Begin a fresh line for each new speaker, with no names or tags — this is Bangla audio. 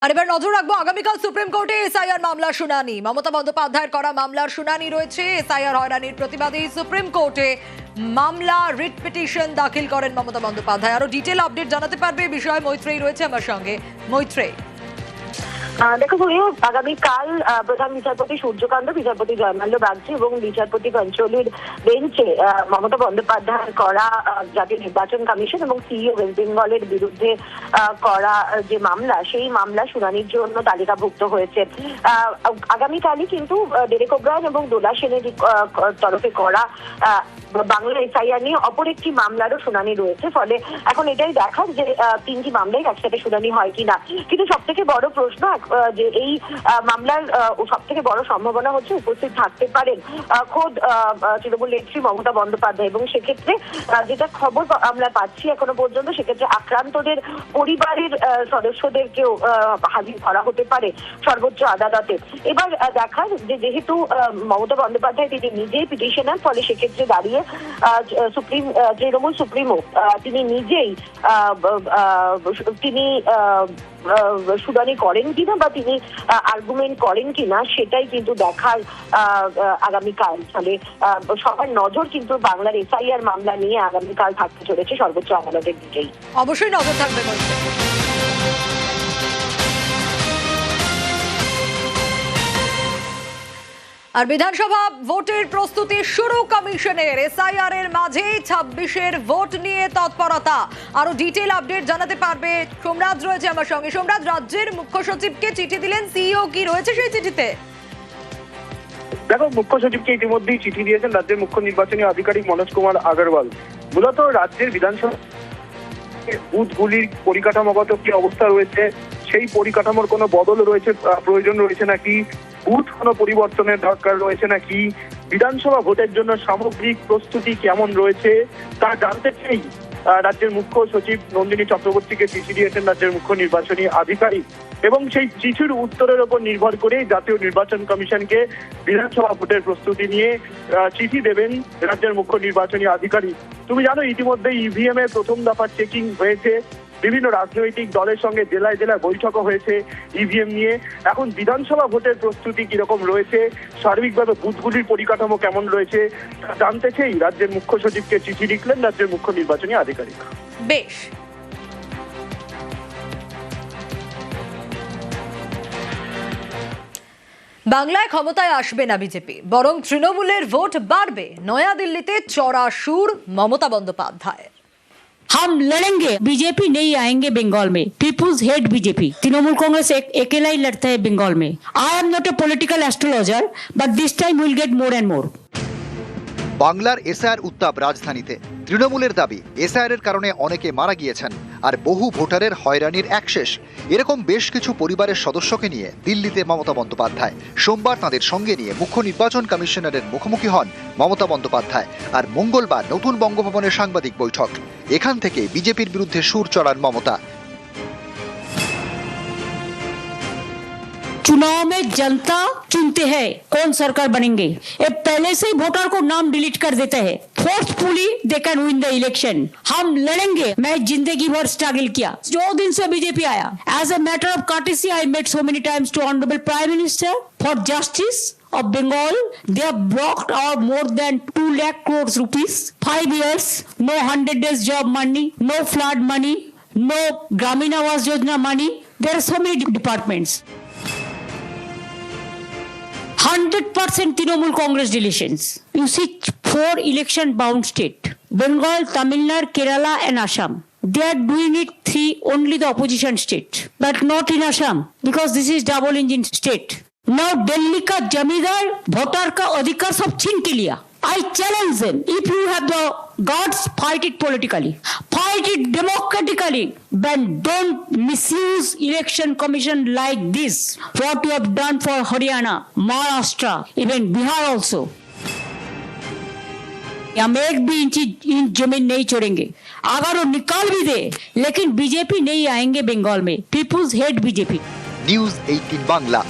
আর এবার নজর রাখবো আগামীকাল সুপ্রিম কোর্টে এসআইআর মামলার শুনানি। মমতা বন্দ্যোপাধ্যায়ের করা মামলার শুনানি রয়েছে। এসআইআর হয়রানির প্রতিবাদে সুপ্রিম কোর্টে মামলা রিট পিটিশন দাখিল করেন মমতা বন্দ্যোপাধ্যায়। আরো ডিটেল আপডেট জানাতে পারবে এই বিষয়ে মৈত্রেয়ী রয়েছে আমার সঙ্গে। মৈত্রেয়ী,
দেখো আগামীকাল প্রধান বিচারপতি সূর্যকান্ত, বিচারপতি জয়মাল্য বাগচি এবং বিচারপতি পঞ্চলির বেঞ্চে মমতা বন্দ্যোপাধ্যায়ের করা জাতীয় নির্বাচন কমিশন এবং সিইও ওয়েস্ট বেঙ্গলের বিরুদ্ধে করা যে মামলা, সেই মামলা শুনানির জন্য তালিকাভুক্ত হয়েছে। আগামীকালই কিন্তু ডেরেক ওব্রায়েন এবং দোলা সেনের তরফে করা বাংলা এসআইআর নিয়ে অপর একটি মামলারও শুনানি রয়েছে। ফলে এখন এটাই দেখার যে তিনটি মামলায় একসাথে শুনানি হয় কিনা। কিন্তু সব থেকে বড় প্রশ্ন যে এই মামলার সব থেকে বড় সম্ভাবনা হচ্ছে উপস্থিত থাকতে পারেন খোদ তৃণমূল নেত্রী মমতা বন্দ্যোপাধ্যায়, এবং সেক্ষেত্রে যেটা খবর আমরা পাচ্ছি এখনো পর্যন্ত, সেক্ষেত্রে আক্রান্তদের পরিবারের সদস্যদেরকেও হাজির করা হতে পারে সর্বোচ্চ আদালতে। এবার দেখার যে যেহেতু মমতা বন্দ্যোপাধ্যায় তিনি নিজেই পিটিশনার, ফলে সেক্ষেত্রে দাঁড়িয়ে তৃণমূল সুপ্রিমো তিনি নিজেই তিনি শুনানি করেন কিনা বা তিনি আর্গুমেন্ট করেন কিনা, সেটাই কিন্তু দেখার আগামীকাল। ফলে সবার নজর কিন্তু বাংলার এসআইআর মামলা নিয়ে আগামীকাল থাকতে চলেছে সর্বোচ্চ আদালতের দিকেই।
অবশ্যই নজর থাকবে। আর বিধানসভা ভোটের প্রস্তুতি শুরু কমিশনের। এসআইআর এর মাঝে 26-এর ভোট নিয়ে তৎপরতা। আরো ডিটেল আপডেট জানাতে পারবে সোমরাজ রয়েছে আমার সঙ্গে। সোমরাজ, রাজ্যের মুখ্য সচিবকে চিঠি দিলেন সিইও, কি রয়েছে সেই চিঠিতে?
দেখো, মুখ্য সচিবকে ইতিমধ্যেই চিঠি দিয়েছেন রাজ্যের মুখ্য নির্বাচনী আধিকারিক মনোজ কুমার আগরওয়াল। মূলত রাজ্যের বিধানসভা বুথগুলির পরিকাঠামোগত কি অবস্থা রয়েছে, সেই পরিকাঠামোর কোনো বদল রয়েছে, প্রয়োজন রয়েছে নাকি, বুথ কোনো পরিবর্তনের দরকার রয়েছে নাকি, বিধানসভা ভোটের জন্য সামগ্রিক প্রস্তুতি কেমন রয়েছে তা জানতে চাই রাজ্যের মুখ্য সচিব নন্দিনী চক্রবর্তীকে চিঠি দিয়েছেন রাজ্যের মুখ্য নির্বাচনী আধিকারিক। এবং সেই চিঠির উত্তরের উপর নির্ভর করে জাতীয় নির্বাচন কমিশনকে বিধানসভা ভোটের প্রস্তুতি নিয়ে চিঠি দেবেন রাজ্যের মুখ্য নির্বাচনী আধিকারিক। তুমি জানো, ইতিমধ্যে ইভিএম এর প্রথম দফার চেকিং হয়েছে, বিভিন্ন রাজনৈতিক দলের সঙ্গে জেলায় জেলায় বৈঠকও হয়েছে ইভিএম নিয়ে। এখন বিধানসভা ভোটের প্রস্তুতি কিরকম রয়েছে, সার্বিকভাবে বুথগুলির পরিকাঠামো কেমন রয়েছে জানতে চেয়ে রাজ্যের মুখ্য সচিবকে চিঠি লিখলেন রাজ্যের মুখ্য নির্বাচনী আধিকারিক।
বেশ, বাংলায় ক্ষমতায় আসবে না বিজেপি, বরং তৃণমূলের ভোট বাড়বে। নয়াদিল্লিতে চড়া সুর মমতা বন্দ্যোপাধ্যায়।
हम लड़ेंगे, बीजेपी नहीं आएंगे बंगाल में। Peoples hate BJP. Trinamool Congress अकेला ही लड़ता है बंगाल में। I am not a political astrologer, but this time will get more and more.
বাংলার এসআইআর উত্তাপ রাজধানীতে। তৃণমূলের দাবি এসআইআর এর কারণে অনেকে মারা গিয়েছেন আর বহু ভোটারের হয়রানির একশেষ। এরকম বেশ কিছু পরিবারের সদস্যকে নিয়ে দিল্লিতে মমতা বন্দ্যোপাধ্যায়। সোমবার তাঁদের সঙ্গে নিয়ে মুখ্য নির্বাচন কমিশনারের মুখোমুখি হন মমতা বন্দ্যোপাধ্যায়। আর মঙ্গলবার নতুন বঙ্গভবনের সাংবাদিক বৈঠক। এখান থেকে বিজেপির বিরুদ্ধে সুর চড়ান মমতা।
चुनाव में जनता चुनते हैं कौन सरकार बनेंगे। ये पहले से ही वोटर को नाम डिलीट कर देते हैं। Forcefully they can win the election. हम लड़ेंगे। मैं जिंदगी भर स्ट्रगल किया जो दिन से बीजेपी आया। As a matter of courtesy I met so many times to honorable prime minister for justice of Bengal. They have blocked our more than 2 lakh crores rupees. 5 years, no 100 days job money, no flood money, no Gramin Awas Yojana money. There are so many departments. 100% Trinamool Congress deletions. You see 4 election bound state. Bengal, Tamil Nadu, Kerala and Assam. They are doing it 3 only the opposition state. But not in Assam because this is double engine state. Now Delhi ka jamidar voter ka adhikar sab छीन के लिया. I challenge them. If you have the guts, fight it politically. Fight it democratically. But don't misuse election commission like this. What you have done for Haryana, Maharashtra, even Bihar also. हम एक भी इंच इन जमीन नहीं छोड़ेंगे। अगर वो निकाल भी दे, लेकिन बीजेपी नहीं आएंगे बंगाल में। Peoples hate BJP.
News 18 Bangla.